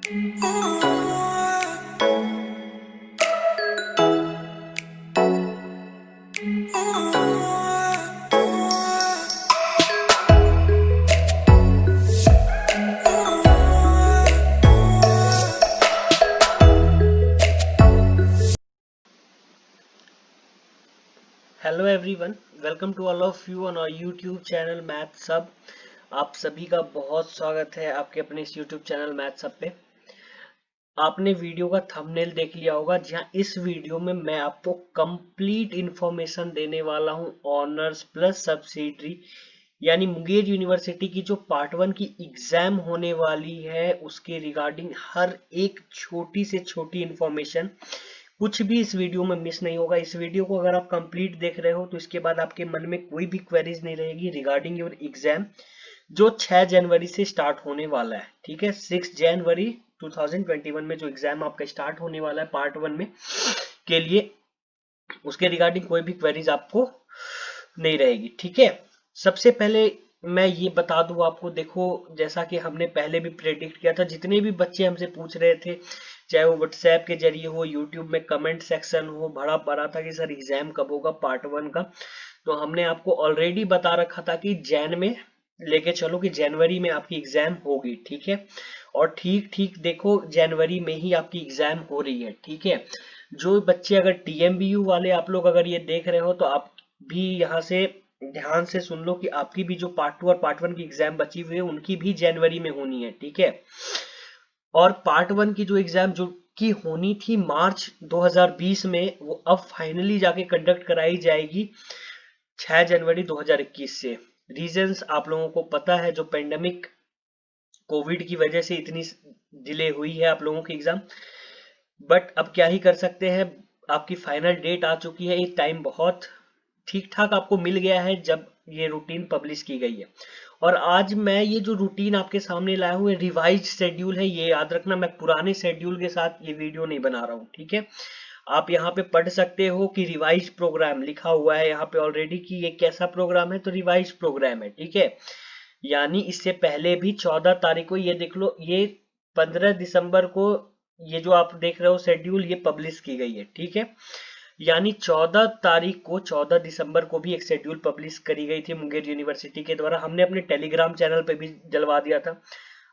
Hello everyone, welcome to all of you on our YouTube channel math सब। आप सभी का बहुत स्वागत है आपके अपने इस यूट्यूब चैनल मैथ सब पे। आपने वीडियो का थंबनेल देख लिया होगा, जहां इस वीडियो में मैं आपको कंप्लीट इंफॉर्मेशन देने वाला हूं ऑनर्स प्लस सब्सिडरी यानी मुंगेर यूनिवर्सिटी की जो पार्ट 1 की एग्जाम होने वाली है उसके रिगार्डिंग हर एक छोटी से छोटी इंफॉर्मेशन। कुछ भी इस वीडियो में मिस नहीं होगा। इस वीडियो को अगर आप कंप्लीट देख रहे हो तो इसके बाद आपके मन में कोई भी क्वेरीज नहीं रहेगी रिगार्डिंग योर एग्जाम, जो 6 जनवरी से स्टार्ट होने वाला है। ठीक है, 6 जनवरी 2021 में जो एग्जाम आपका स्टार्ट होने वाला है पार्ट 1 में के लिए, उसके रिगार्डिंग कोई भी क्वेरीज आपको नहीं रहेगी। ठीक है, सबसे पहले मैं ये बता दूं आपको, देखो जैसा कि हमने पहले भी प्रेडिक्ट किया था, जितने भी बच्चे हमसे पूछ रहे थे, चाहे वो व्हाट्सएप के जरिए हो, यूट्यूब में कमेंट सेक्शन हो, भरा पड़ा था कि सर एग्जाम कब होगा पार्ट 1 का। तो हमने आपको ऑलरेडी बता रखा था कि जैन में लेके चलो, कि जनवरी में आपकी एग्जाम होगी। ठीक है, और ठीक ठीक देखो जनवरी में ही आपकी एग्जाम हो रही है। ठीक है, जो बच्चे अगर टीएमबीयू वाले आप लोग अगर ये देख रहे हो तो आप भी यहाँ से ध्यान से सुन लो कि आपकी भी जो पार्ट 2 और पार्ट 1 की एग्जाम बची हुई है उनकी भी जनवरी में होनी है। ठीक है, और पार्ट 1 की जो एग्जाम जो की होनी थी मार्च 2020 में, वो अब फाइनली जाके कंडक्ट कराई जाएगी 6 जनवरी 2021 से। रीजंस आप लोगों को पता है, जो पेंडेमिक कोविड की वजह से इतनी डिले हुई है आप लोगों की एग्जाम। बट अब क्या ही कर सकते हैं, आपकी फाइनल डेट आ चुकी है। ये टाइम बहुत ठीक ठाक आपको मिल गया है जब ये रूटीन पब्लिश की गई है। और आज मैं ये जो रूटीन आपके सामने लाया हूँ रिवाइज शेड्यूल है, ये याद रखना, मैं पुराने शेड्यूल के साथ ये वीडियो नहीं बना रहा हूँ। ठीक है, आप यहाँ पे पढ़ सकते हो कि रिवाइज प्रोग्राम लिखा हुआ है यहाँ पे ऑलरेडी कि ये कैसा प्रोग्राम है, तो रिवाइज प्रोग्राम है। ठीक है, यानी इससे पहले भी 14 तारीख को, ये देख लो, ये 15 दिसंबर को ये जो आप देख रहे हो शेड्यूल ये पब्लिश की गई है। ठीक है, यानी 14 तारीख को, 14 दिसंबर को भी एक शेड्यूल पब्लिश करी गई थी मुंगेर यूनिवर्सिटी के द्वारा। हमने अपने टेलीग्राम चैनल पे भी डलवा दिया था।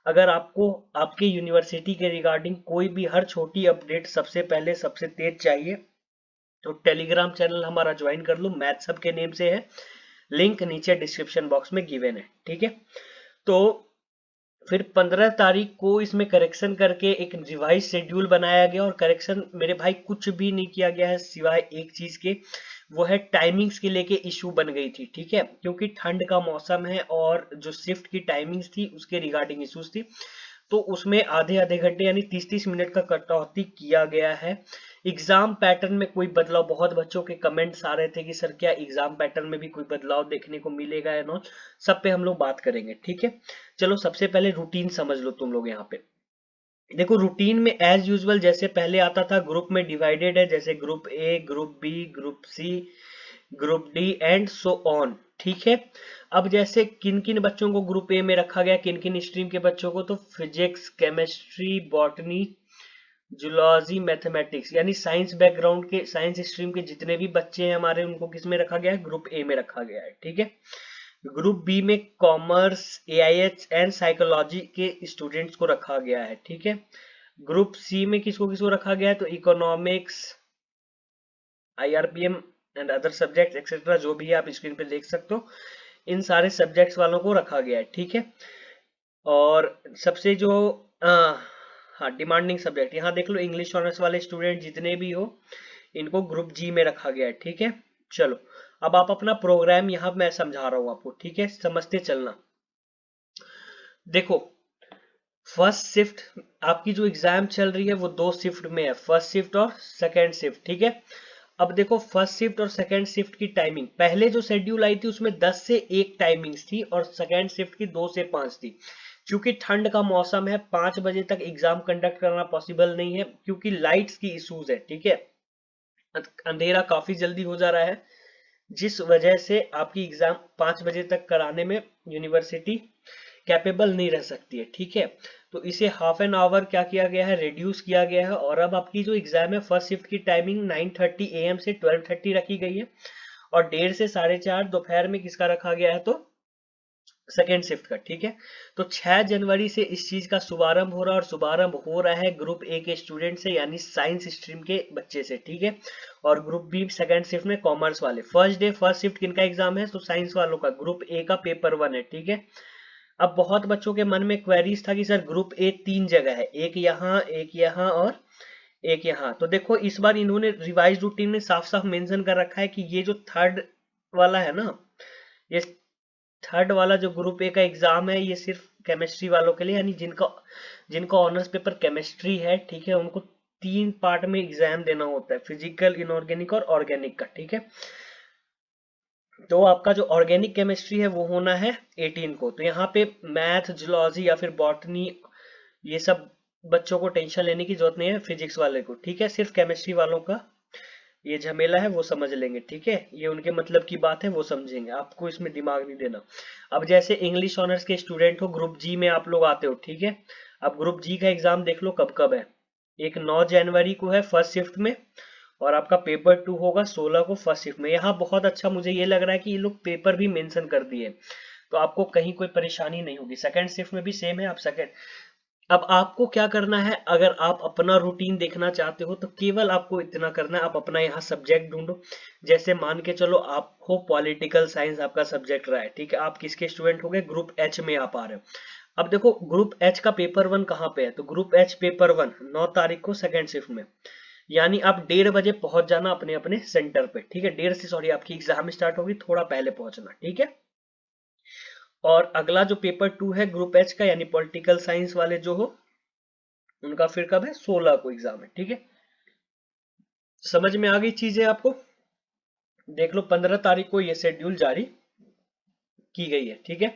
अगर आपको आपके यूनिवर्सिटी के रिगार्डिंग कोई भी हर छोटी अपडेट सबसे पहले सबसे तेज चाहिए तो टेलीग्राम चैनल हमारा ज्वाइन कर लो, मैथ सब के नेम से है, लिंक नीचे डिस्क्रिप्शन बॉक्स में गिवन है। ठीक है, तो फिर 15 तारीख को इसमें करेक्शन करके एक रिवाइज शेड्यूल बनाया गया, और करेक्शन मेरे भाई कुछ भी नहीं किया गया है सिवाय एक चीज के, वो है टाइमिंग्स के लेके इशू बन गई थी। ठीक है, क्योंकि ठंड का मौसम है और जो शिफ्ट की टाइमिंग्स थी उसके रिगार्डिंग इश्यूज थी, तो उसमें आधे आधे घंटे यानी 30-30 मिनट का कटौती किया गया है। एग्जाम पैटर्न में कोई बदलाव, बहुत बच्चों के कमेंट्स आ रहे थे कि सर क्या एग्जाम पैटर्न में भी कोई बदलाव देखने को मिलेगा या नॉट, सब पे हम लोग बात करेंगे। ठीक है, चलो सबसे पहले रूटीन समझ लो तुम लोग। यहाँ पे देखो, रूटीन में एज यूजुअल जैसे पहले आता था, ग्रुप में डिवाइडेड है, जैसे group A, group B, group C, group D and so on. ठीक है, अब जैसे किन किन बच्चों को ग्रुप ए में रखा गया, किन किन स्ट्रीम के बच्चों को, तो physics, chemistry, botany, zoology, mathematics, यानी साइंस बैकग्राउंड के, साइंस स्ट्रीम के जितने भी बच्चे हैं हमारे, उनको किस में रखा गया है, ग्रुप ए में रखा गया है। ठीक है, ग्रुप बी में कॉमर्स, एआईएच एंड साइकोलॉजी के स्टूडेंट्स को रखा गया है। ठीक है, ग्रुप सी में किसको किसको रखा गया है, तो economics, IRPM and other subject etcetera, जो भी है आप स्क्रीन पे देख सकते हो, इन सारे सब्जेक्ट्स वालों को रखा गया है। ठीक है, और सबसे जो हाँ डिमांडिंग सब्जेक्ट, यहाँ देख लो, इंग्लिश ऑनर्स वाले स्टूडेंट जितने भी हो इनको ग्रुप जी में रखा गया है। ठीक है, चलो अब आप अपना प्रोग्राम यहाँ मैं समझा रहा हूँ आपको। ठीक है, समझते चलना। देखो, फर्स्ट शिफ्ट आपकी जो एग्जाम चल रही है वो 2 शिफ्ट में है, फर्स्ट शिफ्ट और सेकेंड शिफ्ट। ठीक है, अब देखो फर्स्ट शिफ्ट और सेकेंड शिफ्ट की टाइमिंग, पहले जो शेड्यूल आई थी उसमें 10 से 1 टाइमिंग्स थी और सेकेंड शिफ्ट की 2 से 5 थी। क्योंकि ठंड का मौसम है, 5 बजे तक एग्जाम कंडक्ट करना पॉसिबल नहीं है क्योंकि लाइट्स की इश्यूज है। ठीक है, अंधेरा काफी जल्दी हो जा रहा है, जिस वजह से आपकी एग्जाम 5 बजे तक कराने में यूनिवर्सिटी कैपेबल नहीं रह सकती है, ठीक है। तो इसे हाफ एन आवर क्या किया गया है, रिड्यूस किया गया है। और अब आपकी जो एग्जाम है फर्स्ट शिफ्ट की टाइमिंग 9:30 AM से 12:30 रखी गई है, और 1:30 से 4:30 दोपहर में किसका रखा गया है, तो सेकेंड शिफ्ट का, ठीक है। तो 6 जनवरी से इस चीज का शुभारंभ हो रहा है, और शुभारंभ हो रहा है ग्रुप ए के स्टूडेंट से, यानी साइंस स्ट्रीम के बच्चे से, ठीक है। और ग्रुप बी सेकेंड शिफ्ट में कॉमर्स वाले। फर्स्ट डे फर्स्ट शिफ्ट किनका एग्जाम है, तो साइंस वालों का, ग्रुप ए का पेपर 1 है, ठीक है। अब बहुत बच्चों के मन में क्वेरीज था कि सर ग्रुप ए 3 जगह है, एक यहाँ और एक यहाँ। तो देखो इस बार इन्होंने रिवाइज रूटीन में साफ साफ मेंशन कर रखा है कि ये जो थर्ड वाला है ना, ये थर्ड वाला जो ग्रुप ए का एग्जाम है, ये सिर्फ केमिस्ट्री वालों के लिए, यानी जिनका जिनका ऑनर्स पेपर केमिस्ट्री है, ठीक है, उनको 3 पार्ट में एग्जाम देना होता है, फिजिकल, इनऑर्गेनिक और ऑर्गेनिक का, ठीक है। तो आपका जो ऑर्गेनिक केमिस्ट्री है वो होना है 18 को। तो यहाँ पे मैथ, जूलॉजी या फिर बॉटनी, ये सब बच्चों को टेंशन लेने की जरूरत नहीं है, फिजिक्स वाले को, ठीक है। सिर्फ केमिस्ट्री वालों का ये झमेला है वो समझ लेंगे, ठीक है। ये उनके मतलब की बात है, वो समझेंगे, आपको इसमें दिमाग नहीं देना। अब जैसे इंग्लिश ऑनर्स के स्टूडेंट हो, ग्रुप जी में आप लोग आते हो, ठीक है। अब ग्रुप जी का एग्जाम देख लो कब कब है। एक 9 जनवरी को है फर्स्ट शिफ्ट में, और आपका पेपर 2 होगा 16 को फर्स्ट शिफ्ट में। यहाँ बहुत अच्छा मुझे ये लग रहा है कि ये लोग पेपर भी मेंशन कर दिए, तो आपको कहीं कोई परेशानी नहीं होगी। सेकंड शिफ्ट में भी सेम है, आप सेकंड। अब आपको क्या करना है, अगर आप अपना रूटीन देखना चाहते हो तो केवल आपको इतना करना है, आप अपना यहाँ सब्जेक्ट ढूंढो। जैसे मान के चलो आप हो पॉलिटिकल साइंस, आपका सब्जेक्ट रहा है, ठीक है। आप किसके स्टूडेंट हो गए, ग्रुप एच में आप आ रहे हो। अब देखो ग्रुप एच का पेपर 1 कहाँ पे है, तो ग्रुप एच पेपर 1 9 तारीख को सेकेंड शिफ्ट में, यानी आप 1:30 बजे पहुंच जाना अपने अपने सेंटर पे, ठीक है। 1:30 से, सॉरी, आपकी एग्जाम स्टार्ट होगी, थोड़ा पहले पहुंचना, ठीक है। और अगला जो पेपर 2 है ग्रुप एच का, यानी पॉलिटिकल साइंस वाले जो हो, उनका फिर कब है, 16 को एग्जाम है, ठीक है। समझ में आ गई चीजें आपको। देख लो 15 तारीख को ये शेड्यूल जारी की गई है, ठीक है।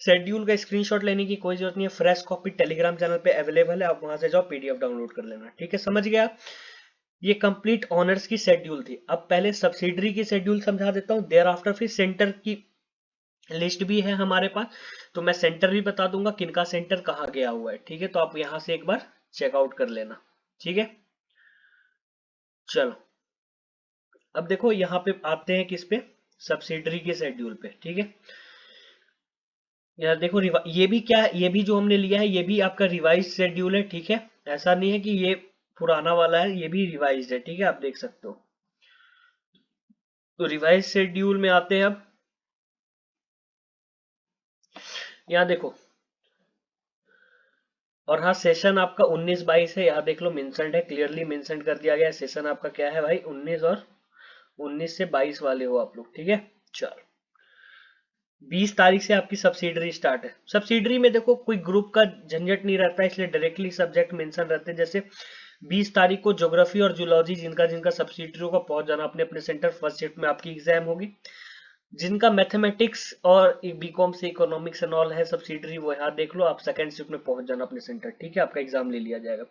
शेड्यूल का स्क्रीनशॉट लेने की कोई जरूरत नहीं है, फ्रेश कॉपी टेलीग्राम चैनल पे अवेलेबल है, आप वहां से जाओ पीडीएफ डाउनलोड कर लेना, ठीक है। समझ गया। ये कंप्लीट ऑनर्स की शेड्यूल थी। अब पहले सब्सिडरी की शेड्यूल समझा देता हूँ, देयर आफ्टर फिर सेंटर की लिस्ट भी है हमारे पास, तो मैं सेंटर भी बता दूंगा किनका सेंटर कहाँ गया हुआ है, ठीक है। तो आप यहां से एक बार चेकआउट कर लेना, ठीक है। चलो अब देखो यहाँ पे आते हैं किस पे, सब्सिडरी के शेड्यूल पे, ठीक है। यार देखो ये भी क्या है, ये भी जो हमने लिया है ये भी आपका रिवाइज शेड्यूल है, ठीक है। ऐसा नहीं है कि ये पुराना वाला है, ये भी रिवाइज है, ठीक है, आप देख सकते हो। तो रिवाइज शेड्यूल में आते हैं अब। यहाँ देखो, और हाँ सेशन आपका 19-22 है, यहाँ देख लो मेंशन्ड है, क्लियरली मेंशन कर दिया गया है। सेशन आपका क्या है भाई, 19 और 19 से 22 वाले हो आप लोग, ठीक है। चलो 20 तारीख से आपकी सब्सिडरी स्टार्ट है। सब्सिडरी में देखो कोई ग्रुप का झंझट नहीं रहता है, इसलिए डायरेक्टली सब्जेक्ट मेंशन रहते हैं। जैसे 20 तारीख को ज्योग्राफी और जूलॉजी जिनका जिनका सब्सिडरी होगा पहुंच जाना अपने अपने सेंटर, फर्स्ट शिफ्ट में आपकी एग्जाम होगी। जिनका मैथमेटिक्स और बीकॉम से इकोनॉमिक्स एंड ऑल है सब्सिडरी, वो यहाँ देख लो, आप सेकंड शिफ्ट में पहुंच जाना अपने सेंटर, ठीक है। आपका एग्जाम ले लिया जाएगा।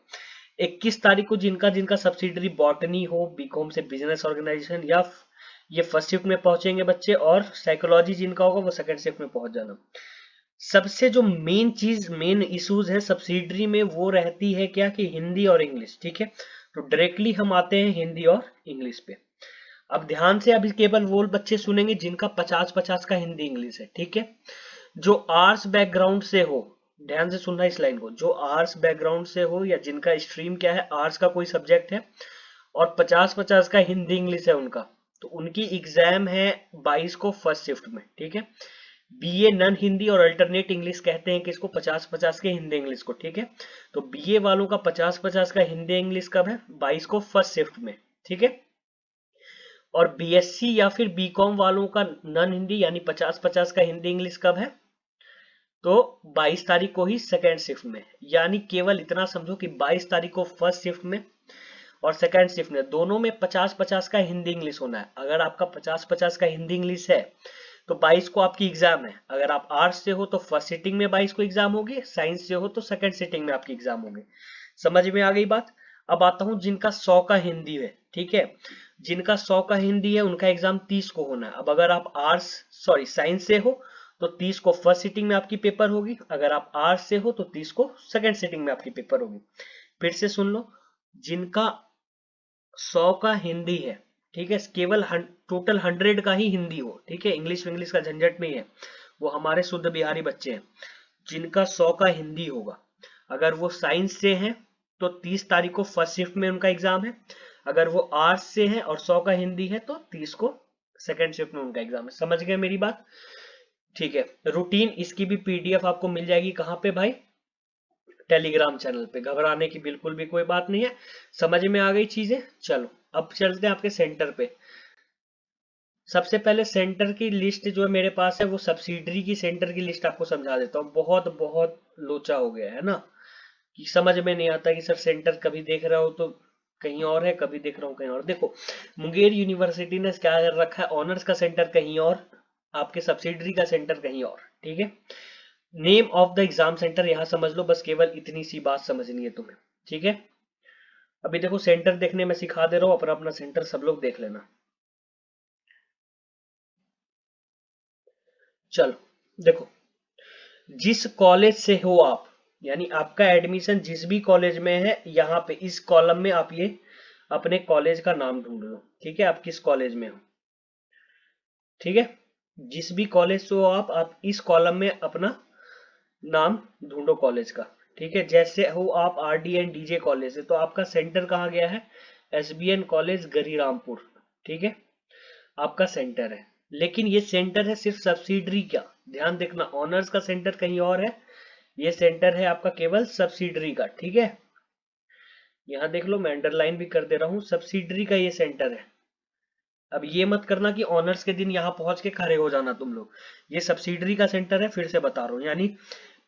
21 तारीख को जिनका जिनका सब्सिडरी बॉटनी हो, बीकॉम से बिजनेस ऑर्गेनाइजेशन, या ये फर्स्ट शिफ्ट में पहुंचेंगे बच्चे, और साइकोलॉजी जिनका होगा वो सेकंड शिफ्ट में पहुंच जाना। सबसे जो मेन चीज, मेन इश्यूज है सब्सिडरी में, वो रहती है क्या, कि हिंदी और इंग्लिश, ठीक है। तो डायरेक्टली हम आते हैं हिंदी और इंग्लिश पे। अब ध्यान से अभी केवल वो बच्चे सुनेंगे जिनका 50-50 का हिंदी इंग्लिश है, ठीक है। जो आर्ट्स बैकग्राउंड से हो, ध्यान से सुनना इस लाइन को, जो आर्ट्स बैकग्राउंड से हो या जिनका स्ट्रीम क्या है, आर्ट्स का कोई सब्जेक्ट है, और 50-50 का हिंदी इंग्लिश है उनका, तो उनकी एग्जाम है 22 को फर्स्ट शिफ्ट में, ठीक है। बीए नन हिंदी और अल्टरनेट इंग्लिश कहते हैं किसको, 50-50 के हिंदी इंग्लिश को, ठीक है। तो बीए वालों का 50-50 का हिंदी इंग्लिश कब है, 22 को फर्स्ट शिफ्ट में, ठीक है। और बीएससी या फिर बीकॉम वालों का नन हिंदी यानी 50-50 का हिंदी इंग्लिश कब है, तो 22 तारीख को ही सेकेंड शिफ्ट में। यानी केवल इतना समझो कि 22 तारीख को फर्स्ट शिफ्ट में और सेकेंड शिफ्ट में दोनों में 50-50 का हिंदी इंग्लिश होना है। अगर आपका 50-50 का हिंदी इंग्लिश है तो 22 को आपकी एग्जाम है। अगर आप आर्ट्स से हो तो फर्स्ट सिटिंग में 22 को एग्जाम होगी, साइंस से हो तो सेकंड सिटिंग में आपकी एग्जाम होगी। समझ में आ गई बात। अब आता हूं जिनका 100 का हिंदी है, ठीक है, जिनका 100 का हिंदी है उनका एग्जाम 30 को होना है। अब अगर आप आर्ट्स, सॉरी, साइंस से हो तो 30 को फर्स्ट सिटिंग में आपकी पेपर होगी, अगर आप आर्ट्स से हो तो 30 को सेकंड सिटिंग में आपकी पेपर होगी। फिर से सुन लो, जिनका 100 का हिंदी है, ठीक है, केवल टोटल 100 का ही हिंदी हो, ठीक है, इंग्लिश का झंझट नहीं है, वो हमारे शुद्ध बिहारी बच्चे हैं। जिनका 100 का हिंदी होगा, अगर वो साइंस से हैं तो 30 तारीख को फर्स्ट शिफ्ट में उनका एग्जाम है। अगर वो आर्ट्स से है और 100 का हिंदी है तो 30 को सेकंड शिफ्ट में उनका एग्जाम है। समझ गए मेरी बात? ठीक है। रूटीन इसकी भी पीडीएफ आपको मिल जाएगी कहाँ पे भाई? टेलीग्राम चैनल पे। घबराने की बिल्कुल भी कोई बात नहीं है। समझ में आ गई चीजें? चलो अब चलते हैं आपके सेंटर पे। सबसे पहले सेंटर की लिस्ट जो है मेरे पास है, वो सब्सिडरी की सेंटर की लिस्ट आपको समझा देता हूँ। बहुत बहुत लोचा हो गया है ना, कि समझ में नहीं आता कि सर सेंटर कभी देख रहा हो तो कहीं और है, कभी देख रहा हूँ कहीं और। देखो, मुंगेर यूनिवर्सिटी ने क्या कर रखा है, ऑनर्स का सेंटर कहीं और, आपके सब्सिडरी का सेंटर कहीं और, ठीक है। Name of the exam centre यहां समझ लो, बस केवल इतनी सी बात समझनी है तुम्हें, ठीक है। अभी देखो, सेंटर देखने में सिखा दे रहा हूँ, अपना अपना सेंटर सब लोग देख लेना। चलो देखो, जिस कॉलेज से हो आप, यानी आपका एडमिशन जिस भी कॉलेज में है, यहाँ पे इस कॉलम में आप ये अपने कॉलेज का नाम ढूंढ लो, ठीक है, आप किस कॉलेज में हो, ठीक है। जिस भी कॉलेज से हो आप इस कॉलम में अपना नाम ढूंढो कॉलेज का, ठीक है। जैसे हो आप आरडीएन डीजे कॉलेज से, तो आपका सेंटर कहाँ गया है? एसबीएन कॉलेज गरीरामपुर, ठीक है, आपका सेंटर है। लेकिन ये सेंटर है सिर्फ सब्सिडरी का, ध्यान देखना, ऑनर्स का सेंटर कहीं और है, ये सेंटर है आपका केवल सब्सिडरी का, ठीक है। यहां देख लो, मैं अंडरलाइन भी कर दे रहा हूं, सब्सिडरी का ये सेंटर है। अब ये मत करना कि ऑनर्स के दिन यहां पहुंच के खड़े हो जाना तुम लोग, ये सब्सिडरी का सेंटर है, फिर से बता रहा हूं। यानी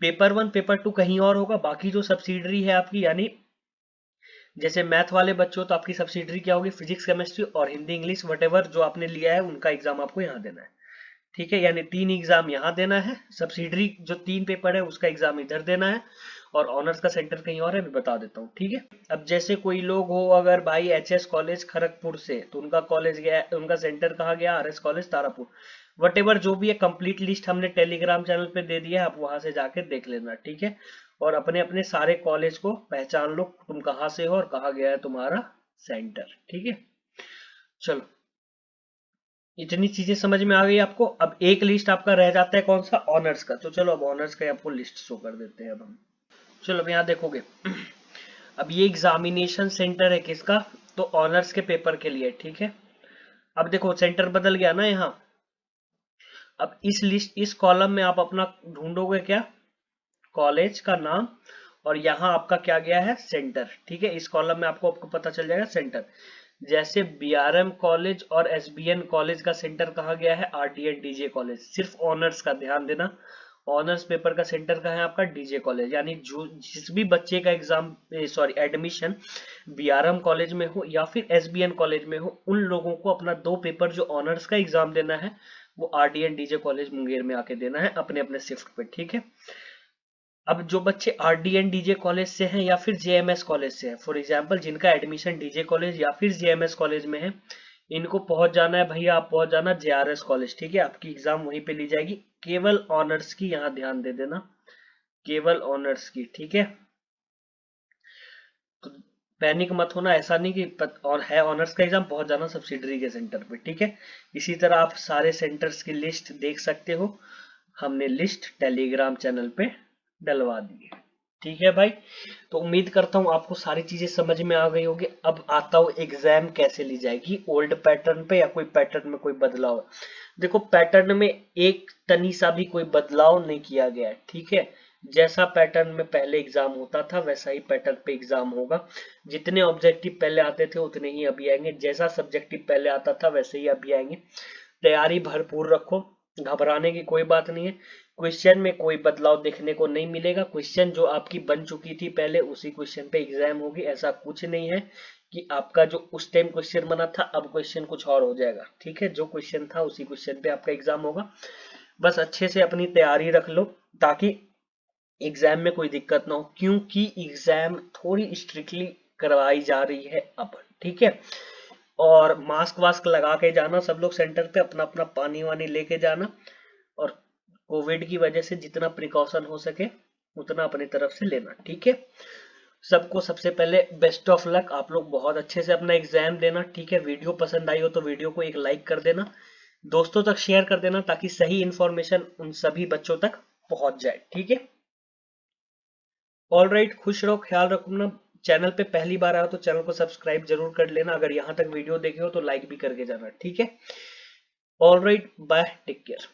पेपर 1 पेपर 2 कहीं और होगा, बाकी जो सब्सिडरी है आपकी, यानी जैसे मैथ वाले बच्चों, तो आपकी सब्सिडरी क्या होगी? फिजिक्स केमिस्ट्री और हिंदी इंग्लिश वटेवर जो आपने लिया है उनका एग्जाम आपको यहाँ देना है, ठीक है। यानी 3 एग्जाम यहाँ देना है, सब्सिडरी जो 3 पेपर है उसका एग्जाम इधर देना है, और ऑनर्स का सेंटर कहीं और है, मैं बता देता हूँ, ठीक है। अब जैसे कोई लोग हो अगर भाई एचएस कॉलेज खड़गपुर से, तो उनका कॉलेज गया, उनका सेंटर कहाँ गया? RS college Tarapur. वटेवर जो भी है, कंप्लीट लिस्ट हमने टेलीग्राम चैनल पे दे दिया है, आप वहां से जाके देख लेना, ठीक है। और अपने अपने सारे कॉलेज को पहचान लो, तुम कहाँ से हो और कहाँ गया है तुम्हारा सेंटर, ठीक है। चलो, इतनी चीजें समझ में आ गई आपको। अब एक लिस्ट आपका रह जाता है, कौन सा? ऑनर्स का। तो चलो अब ऑनर्स का आपको लिस्ट शो कर देते हैं अब हम। चलो अब यहाँ देखोगे, अब ये एग्जामिनेशन सेंटर है किसका? तो ऑनर्स के पेपर के लिए, ठीक है। अब देखो सेंटर बदल गया ना यहाँ। अब इस लिस्ट, इस कॉलम में आप अपना ढूंढोगे क्या? कॉलेज का नाम, और यहाँ आपका क्या गया है? सेंटर, ठीक है। इस कॉलम में आपको आपको पता चल जाएगा सेंटर। जैसे बीआरएम कॉलेज और एसबीएन कॉलेज का सेंटर कहाँ गया है? RDN DJ college. सिर्फ ऑनर्स का ध्यान देना, ऑनर्स पेपर का सेंटर कहाँ है आपका? DJ college. यानी जो जिस भी बच्चे का exam, sorry admission BRM college में हो या फिर एसबीएन कॉलेज में हो, उन लोगों को अपना 2 पेपर जो ऑनर्स का एग्जाम देना है, वो आरडीएन डीजे कॉलेज मुंगेर में आके देना है अपने अपने शिफ्ट पे, ठीक है। अब जो बच्चे आरडीएन डीजे कॉलेज से हैं या फिर जेएमएस कॉलेज से हैं, फॉर एग्जांपल जिनका एडमिशन डीजे कॉलेज या फिर जेएमएस कॉलेज में है, इनको पहुंच जाना है भैया, आप पहुंच जाना जेआरएस कॉलेज, ठीक है। आपकी एग्जाम वहीं पे ली जाएगी, केवल ऑनर्स की, यहाँ ध्यान दे देना, केवल ऑनर्स की, ठीक है। तो पैनिक मत होना, ऐसा नहीं कि और है ऑनर्स का एग्जाम, पहुंच जाना सब्सिडरी के सेंटर पे, ठीक है। इसी तरह आप सारे सेंटर्स की लिस्ट देख सकते हो, हमने लिस्ट टेलीग्राम चैनल पे डलवा दी है, ठीक है भाई। तो उम्मीद करता हूँ आपको सारी चीजें समझ में आ गई होगी। अब आता हूँ एग्जाम कैसे ली जाएगी, ओल्ड पैटर्न पे या कोई पैटर्न में कोई बदलाव। देखो पैटर्न में एक तनी सा भी कोई बदलाव नहीं किया गया है, ठीक है। जैसा पैटर्न में पहले एग्जाम होता था वैसा ही पैटर्न पे एग्जाम होगा। जितने ऑब्जेक्टिव पहले आते थे उतने ही अभी आएंगे, जैसा सब्जेक्टिव पहले आता था वैसे ही अभी आएंगे। तैयारी भरपूर रखो, घबराने की कोई बात नहीं है। क्वेश्चन में कोई बदलाव देखने को नहीं मिलेगा, क्वेश्चन जो आपकी बन चुकी थी पहले उसी क्वेश्चन पे एग्जाम होगी, ऐसा कुछ नहीं है कि आपका जो उस टाइम क्वेश्चन बना था अब क्वेश्चन कुछ और हो जाएगा, ठीक है। जो क्वेश्चन था उसी क्वेश्चन पे आपका एग्जाम होगा। बस अच्छे से अपनी तैयारी रख लो ताकि एग्जाम में कोई दिक्कत ना हो, क्योंकि एग्जाम थोड़ी स्ट्रिक्टली करवाई जा रही है अब, ठीक है। और मास्क वास्क लगा के जाना सब लोग सेंटर पे, अपना अपना पानी वानी लेके जाना, और कोविड की वजह से जितना प्रिकॉशन हो सके उतना अपनी तरफ से लेना, ठीक है। सबको सबसे पहले बेस्ट ऑफ लक, आप लोग बहुत अच्छे से अपना एग्जाम देना, ठीक है। वीडियो पसंद आई हो तो वीडियो को एक लाइक कर देना, दोस्तों तक शेयर कर देना ताकि सही इंफॉर्मेशन उन सभी बच्चों तक पहुंच जाए, ठीक है। ऑल राइट, खुश रहो, ख्याल रखो अपना। चैनल पे पहली बार आया तो चैनल को सब्सक्राइब जरूर कर लेना, अगर यहां तक वीडियो देखे हो तो लाइक भी करके जाना, ठीक है। All right, bye, take care.